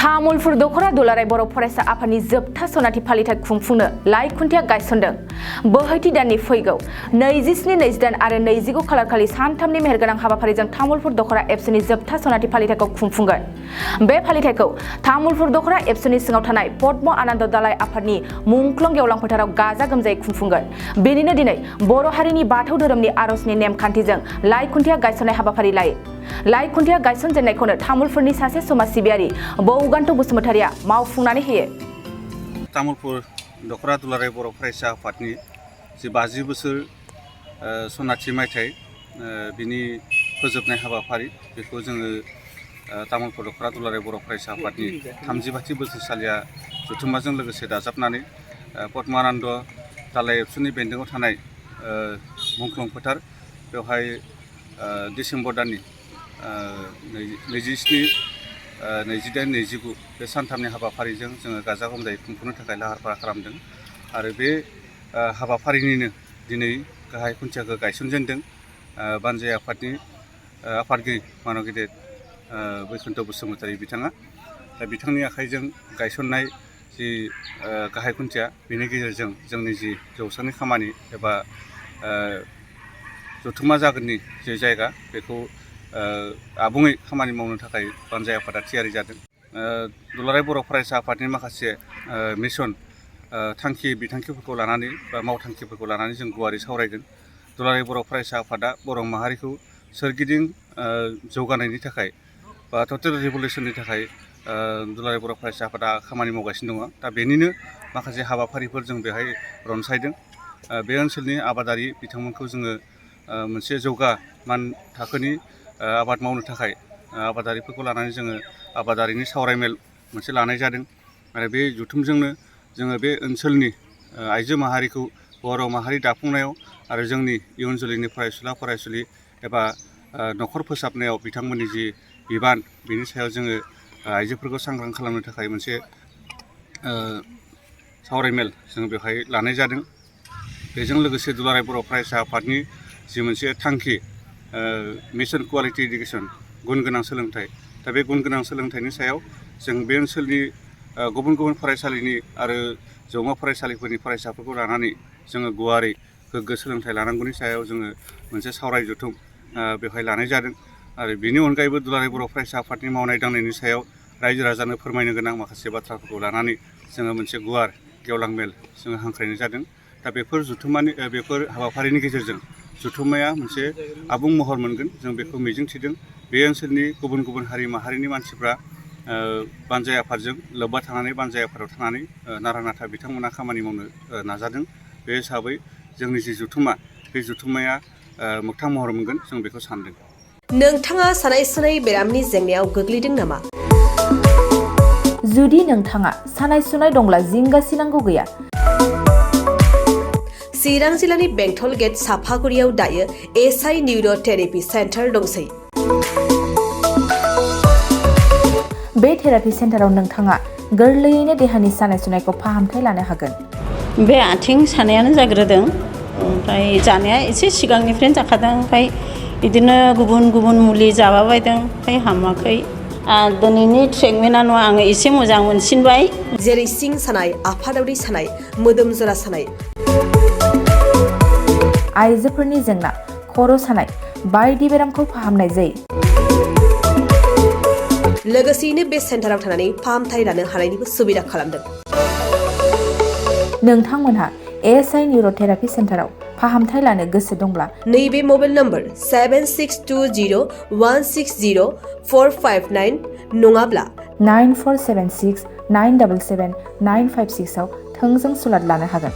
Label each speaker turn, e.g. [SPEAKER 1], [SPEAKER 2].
[SPEAKER 1] तामुलपुर दख'रा दुलाराय बर' फरायसा आफादनि जोबथा सनाथि फालिथाय खुंफुंनो लाइ खुन्थिया गायसनदों। बोहैथि दाननि फैगौ 27, 28 आरो 29 खालारखालि सानथामनि मेहेरगोनां हाबाफारिजों तामुलपुर दख'रा एबसुनि जोबथा सनाथि फालिथायखौ खुंफुंगोन। बे फालिथायखौ तामुलपुर दख'रा एबसुनि सिङाव थानाय पद्म आनन्द दालाय आफादनि मुंख्लं गेवलां फोथाराव गाजा गोमजायै खुंफुंगोन। बेनिनो दिनै बर' हारिनि बाथौ धोरोमनि आर'जनि नेमखान्थिजों लाइ खुन्थिया गायसननाय हाबाफारि लायो। लाइ खुन्थिया गायसनजेननायखौनो तामुलपुरनि सासे समाज सिबियारि बौगान्थ बसुमतारिया मावफुंनानै होयो।
[SPEAKER 2] तामुलपुर दख'रा दुलाराय बर' फरायसा आफादनि 50 बोसोर सनाथि मायथाइ बिनि फोजोबनाय हाबाफारि बेखौ जोङो तामुलपुर दख'रा दुलाराय बर' फरायसा आफादनि 35थि बोसोरसालिया जथुम्माजों लोगोसे दाजाबनानै पद्मानन्द दालाय एबसुनि बेन्दोङाव थानाय मुंख्लं फोथार बेवहाय डिसेम्बर दाननि 27, 28, 29 बे सानथामनि हाबाफारिजों जोङो गाजा गोमजायै खुंफुंनो थाखाय लाहार फाहार खालामदों आरो बे हाबाफारिनिनो दिनै गाहाय खुन्थियाखौ गायसनजेनदों बानजाय आफादनि आफादगिरि मानव गेदेर बैकुन्थ बसुमतारि बिथाङा। दा बिथांनि आखाइजों गायसननाय जि गाहाय खुन्थिया बेनि गेजेरजों जोंनि जि जौसांनि खामानि एबा जथुम्मा जागोननि जे जायगा बेखौ आबुङै खामानि मावनो थाखाय बानजाय आफादा थियारि जादों। दुलाराय बर' फरायसा आफादनि माखासे मिशन बिथांखिफोरखौ लानानै बा मावथांखिफोरखौ लानानै जों गुवारै सावरायगोन। दुलाराय बर' फरायसा आफादा बर' माहारिखौ सोरगिदिं जौगानायनि थाखाय बा टटेल रिभलिउसननि थाखाय दुलाराय बर' फरायसा आफादा खामानि मावगासिनो दङ। दा बेनिनो माखासे हाबाफारिफोर जों बेहाय रनसायदों। बे ओनसोलनि आबादारि बिथांमोनखौ जोङो मोनसे जौगामान थाखोनि आबाद मावनो थाखाय आबादारिफोरखौ लानानै जोङो आबादारिनि सावरायमेल मोनसे लानाय जादों आरो बे जथुमजोंनो जोङो बे ओनसोलनि आइजो माहारिखौ बर' माहारि दाफुंनायाव आरो जोंनि इयुन जोलैनि फरायसुला फरायसुलि एबा न'खर फोसाबनायाव बिथांमोननि जि बिबान बेनि सायाव जोङो आइजोफोरखौ सांग्रां खालामनो थाखाय मोनसे सावरायमेल जों बेवहाय लानाय जादों। बेजों लोगोसे दुलाराय बर' फरायसा आफादनि जि मोनसे थांखि मिशन कुवालिटि इडुकेसन गुन गोनां सोलोंथाइ। दा बे गुन गोनां सोलोंथाइनि सायाव जों बे ओनसोलनि गुबुन गुबुन फरायसालिनि आरो जौमा फरायसालिफोरनि फरायसाफोरखौ लानानै जोङो गुवारै गोग्गो सोलोंथाइ लानांगौनि सायाव जोङो मोनसे सावराय जथुम बेवहाय लानाय जादों आरो बेनि अनगायैबो दुलाराय बर' फरायसा आफादनि मावनाय दांनायनि सायाव रायजो राजानो फोरमायनो गोनां माखासे बाथ्राफोरखौ लानानै जोङो मोनसे गुवार गेवलां मेल जोङो हांख्रायनाय जादों। दा बेफोर हाबाफारिनि गेजेरजों जथुम्माया मोनसे आबुं महर मोनगोन जों बेखौ मिजिंथिदों। बे ओनसोलनि गुबुन गुबुन हारि माहारिनि मानसिफ्रा बानजाय आफादजों लोब्बा थानानै बानजाय आफादाव थानानै नारा नाथा बिथांमोना खामानि मावनो नाजादों। बे हिसाबै जोंनि जि जथुम्मा बे जथुम्माया मोगथां महर मोनगोन जों बेखौ सानदों।
[SPEAKER 3] नोंथाङा सानाय सुनाय बेरामनि जेंनायाव गोग्लैदों नामा?
[SPEAKER 1] जुदि नोंथाङा सानाय सुनाय दंब्ला जिंगासिनांगौ गैया।
[SPEAKER 3] चिरां जिल्लानि बेंटल गेट साफागुरियाव दायो एसआइ निउर' थेरापि सेन्टार दंसै।
[SPEAKER 1] बे थेरापि सेन्टाराव नोंथाङा गोरलैयैनो देहानि सानाय सुनायखौ फाहामथाय लानो हागोन।
[SPEAKER 4] बे आथिं सानायानो जाग्रोदों, ओमफ्राय जानाया एसे सिगांनिफ्रायनो जाखादों, ओमफ्राय बिदिनो गुबुन गुबुन मुलि जाबाबायदों, ओमफ्राय हामाखै। दिनैनि ट्रिटमेन्टआनो आङो एसे मोजां मोनसिनबाय।
[SPEAKER 3] जेरै सिं सानाय, आफादावरि सानाय, मोदोम जरा सानाय,
[SPEAKER 1] आइजोफोरनि जेंना, खर' सानाय बायदि बेरामखौ फाहामनाय जायो।
[SPEAKER 3] लोगोसेयैनो बे सेन्टाराव थानानै फाहामथाय लानो हानायनिबो सुबिदा खालामदों।
[SPEAKER 1] नोंथांमोनहा एसआइ निउर' थेरापि सेन्टाराव फाहामथाय लानो गोसो दंब्ला
[SPEAKER 3] नैबे मबाइल नम्बर 7620160459 नङाब्ला
[SPEAKER 1] 9476977956 आव थोंजों सुलाद लानो हागोन।